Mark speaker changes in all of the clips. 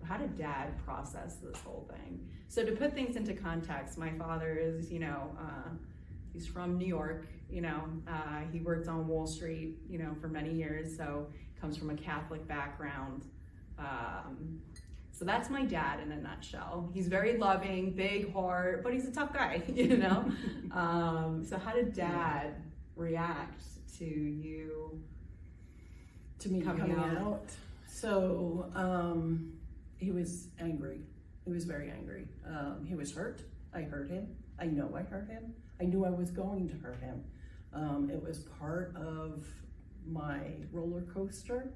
Speaker 1: how did Dad process this whole thing? So to put things into context, my father is, he's from New York, he worked on Wall Street, for many years, so comes from a Catholic background. So that's my dad in a nutshell. He's very loving, big heart, but he's a tough guy, So how did Dad react to you?
Speaker 2: To me coming out? So he was angry. He was very angry. He was hurt. I hurt him. I know I hurt him. I knew I was going to hurt him. It was part of my roller coaster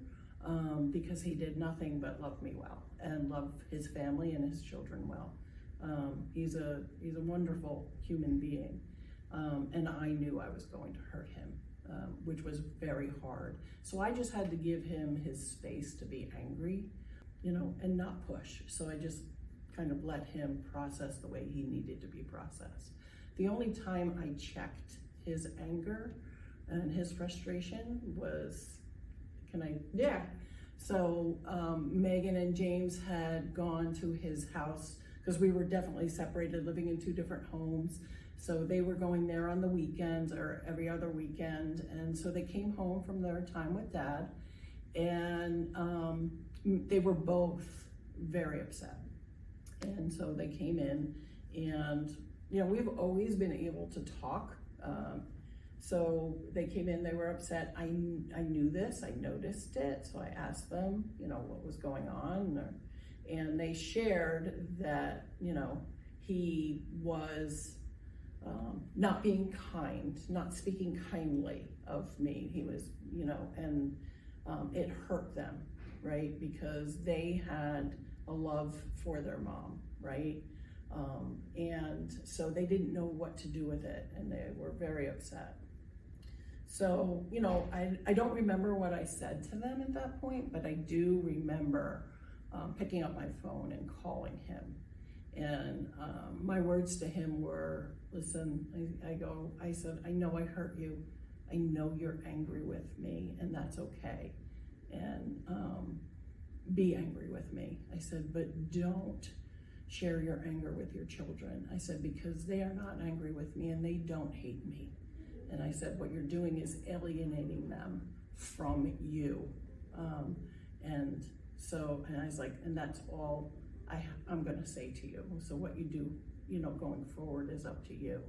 Speaker 2: because he did nothing but love me well and love his family and his children well. He's a wonderful human being, and I knew I was going to hurt him, which was very hard. So I just had to give him his space to be angry, and not push. So I just kind of let him process the way he needed to be processed. The only time I checked his anger and his frustration was,
Speaker 1: Yeah.
Speaker 2: So Megan and James had gone to his house because we were definitely separated, living in two different homes. So they were going there on the weekends or every other weekend. And so they came home from their time with Dad, and they were both very upset. And so they came in, and we've always been able to talk. So they came in, they were upset. I knew this, I noticed it. So I asked them, what was going on. And they shared that, he was not being kind, not speaking kindly of me. He was, and it hurt them, right? Because they had a love for their mom, right? And so they didn't know what to do with it, and they were very upset. So, I don't remember what I said to them at that point, but I do remember picking up my phone and calling him. And my words to him were, listen, I said, I know I hurt you. I know you're angry with me, and that's okay. And be angry with me. I said, but don't share your anger with your children. I said, because they are not angry with me and they don't hate me. And I said, what you're doing is alienating them from you. And I was like, and that's all I'm gonna say to you. So what you do, going forward is up to you.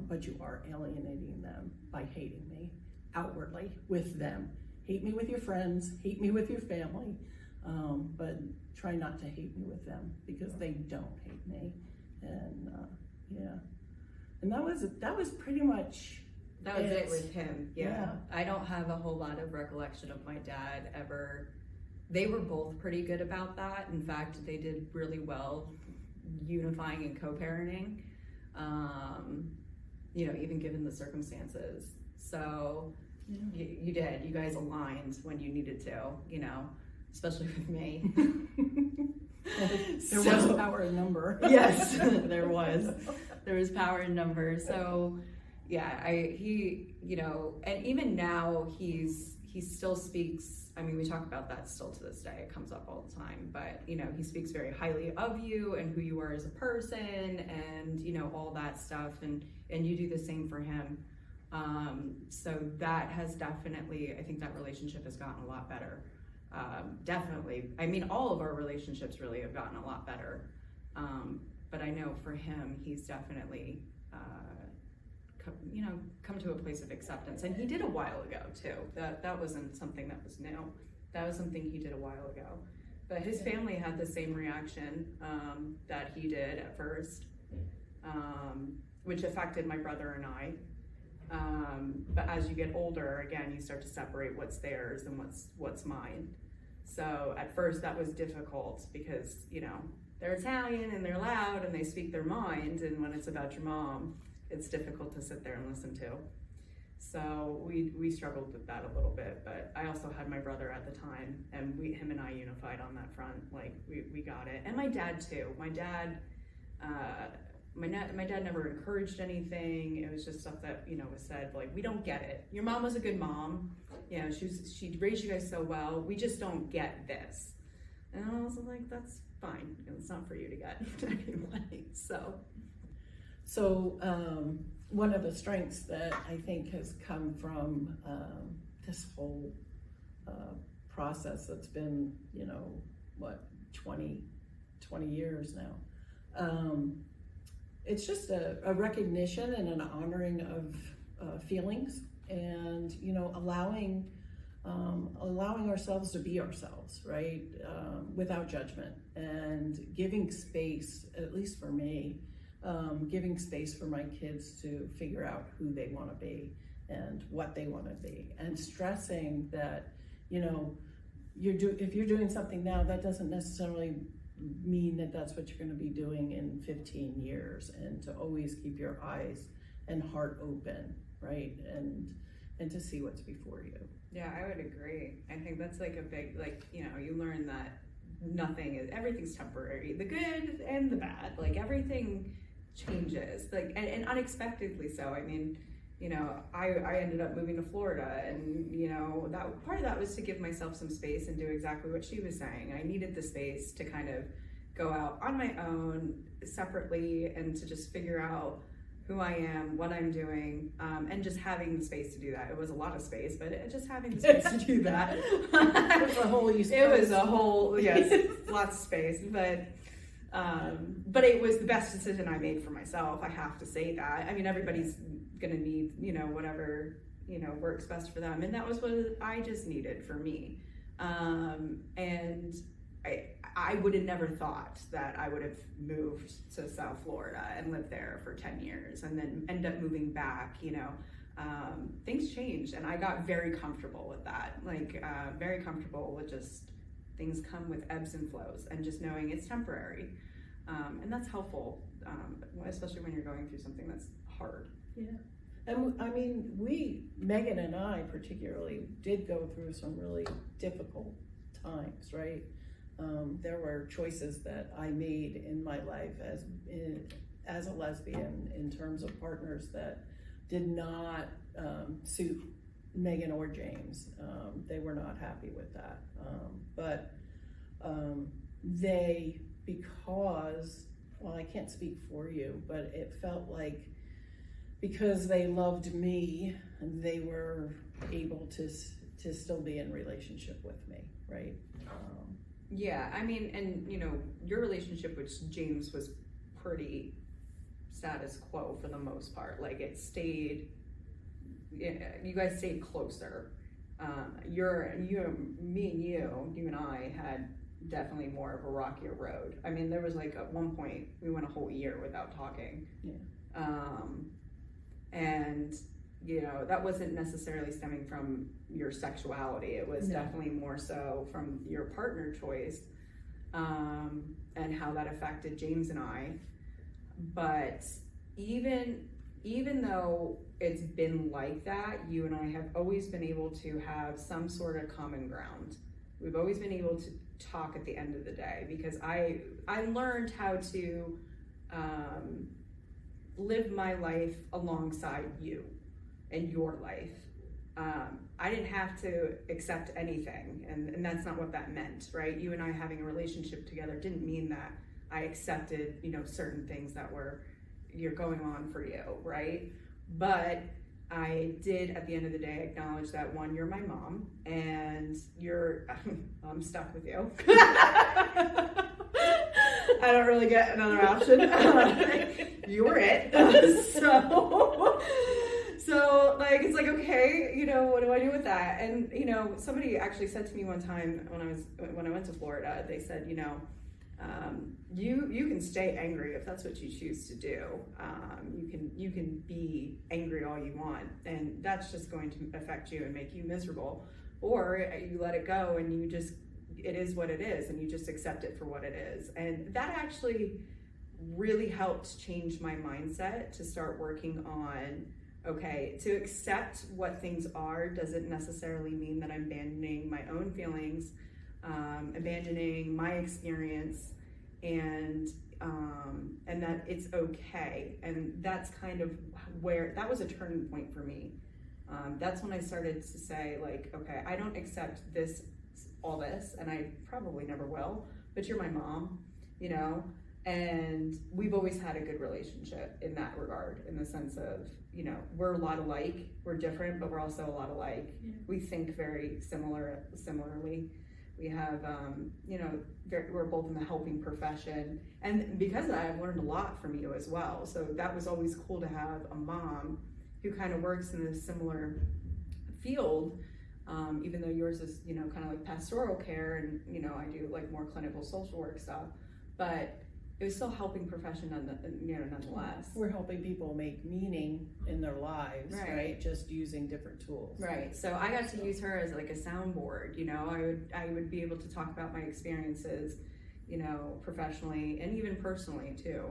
Speaker 2: But you are alienating them by hating me outwardly with them. Hate me with your friends, hate me with your family, but try not to hate me with them because they don't hate me. And and that was pretty much
Speaker 1: that was it with him. Yeah. I don't have a whole lot of recollection of my dad ever. They were both pretty good about that. In fact, they did really well unifying and co-parenting, even given the circumstances. So you did. You guys aligned when you needed to, especially with me.
Speaker 2: There was power in number.
Speaker 1: Yes, there was. There was power in number. So and even now he still speaks. I mean, we talk about that still to this day. It comes up all the time, but he speaks very highly of you and who you are as a person, and all that stuff, and you do the same for him. So that has definitely, I think that relationship has gotten a lot better. Definitely. I mean, all of our relationships really have gotten a lot better. But I know for him, he's definitely, come to a place of acceptance. And he did a while ago too. That wasn't something that was new. That was something he did a while ago. But his family had the same reaction that he did at first, which affected my brother and I. But as you get older, again, you start to separate what's theirs and what's mine. So at first that was difficult because, they're Italian and they're loud and they speak their mind. And when it's about your mom, it's difficult to sit there and listen to. So we struggled with that a little bit, but I also had my brother at the time, and him and I unified on that front. Like we got it. And my dad too. My dad never encouraged anything. It was just stuff that, was said, like, we don't get it. Your mom was a good mom. She raised you guys so well. We just don't get this. And I was like, that's fine. It's not for you to get anyway.
Speaker 2: So one of the strengths that I think has come from this whole process that's been, 20 years now. It's just a recognition and an honoring of feelings, and allowing ourselves to be ourselves, right? Without judgment, and giving space, at least for me, giving space for my kids to figure out who they want to be and what they want to be, and stressing that, if you're doing something now, that doesn't necessarily mean that that's what you're going to be doing in 15 years, and to always keep your eyes and heart open, right? And to see what's before you.
Speaker 1: Yeah, I would agree. I think that's like a big, you learn that everything's temporary, the good and the bad, everything changes, and unexpectedly so. I mean, I ended up moving to Florida, and that part of that was to give myself some space and do exactly what she was saying. I needed the space to kind of go out on my own separately, and to just figure out who I am, what I'm doing, and just having the space to do that. It was a lot of space, but just having the space to do that.
Speaker 2: It was a whole
Speaker 1: yes, lots of space, but it was the best decision I made for myself. I have to say that. I mean, everybody's gonna need, whatever, works best for them. And that was what I just needed for me. And I would have never thought that I would have moved to South Florida and lived there for 10 years and then end up moving back. Things changed, and I got very comfortable with that. Very comfortable with just things come with ebbs and flows, and just knowing it's temporary. And that's helpful, especially when you're going through something that's hard.
Speaker 2: Yeah. And I mean, Megan and I particularly, did go through some really difficult times, right? There were choices that I made in my life as a lesbian, in terms of partners, that did not suit Megan or James. They were not happy with that. But I can't speak for you, but it felt like because they loved me, they were able to still be in relationship with me, right?
Speaker 1: Yeah, I mean, and your relationship with James was pretty status quo for the most part. You guys stayed closer. You and I had definitely more of a rockier road. I mean, there was at one point we went a whole year without talking.
Speaker 2: Yeah.
Speaker 1: And that wasn't necessarily stemming from your sexuality. It was definitely more so from your partner choice, and how that affected James and I. But even though it's been like that, you and I have always been able to have some sort of common ground. We've always been able to talk at the end of the day, because I learned how to live my life alongside you and your life. I didn't have to accept anything, and that's not what that meant, right? You and I having a relationship together didn't mean that I accepted, certain things that you're going on for you, right? But I did, at the end of the day, acknowledge that, one, you're my mom, and I'm stuck with you. I don't really get another option. You were it. So it's okay, what do I do with that? And, somebody actually said to me one time when I went to Florida, they said, you can stay angry if that's what you choose to do. You can be angry all you want, and that's just going to affect you and make you miserable. Or you let it go, and it is what it is, and you just accept it for what it is. And that actually really helped change my mindset to start working on, okay, to accept what things are doesn't necessarily mean that I'm abandoning my own feelings, abandoning my experience, and that it's okay. And that's kind of where, that was a turning point for me. That's when I started to say, okay, I don't accept this all this, and I probably never will, but you're my mom, you know, and we've always had a good relationship in that regard, in the sense of, you know, we're a lot alike, we're different, but we're also a lot alike.
Speaker 3: Yeah.
Speaker 1: We think very similarly. We have, you know, we're both in the helping profession, and because of that, I've learned a lot from you as well. So that was always cool to have a mom who kind of works in this similar field, even though yours is, you know, kind of like pastoral care, and, you know, I do like more clinical social work stuff, but it was still helping profession, nonetheless.
Speaker 2: We're helping people make meaning in their lives, right? Just using different tools.
Speaker 1: Right. So I got to use her as like a soundboard. You know, I would be able to talk about my experiences, you know, professionally and even personally too.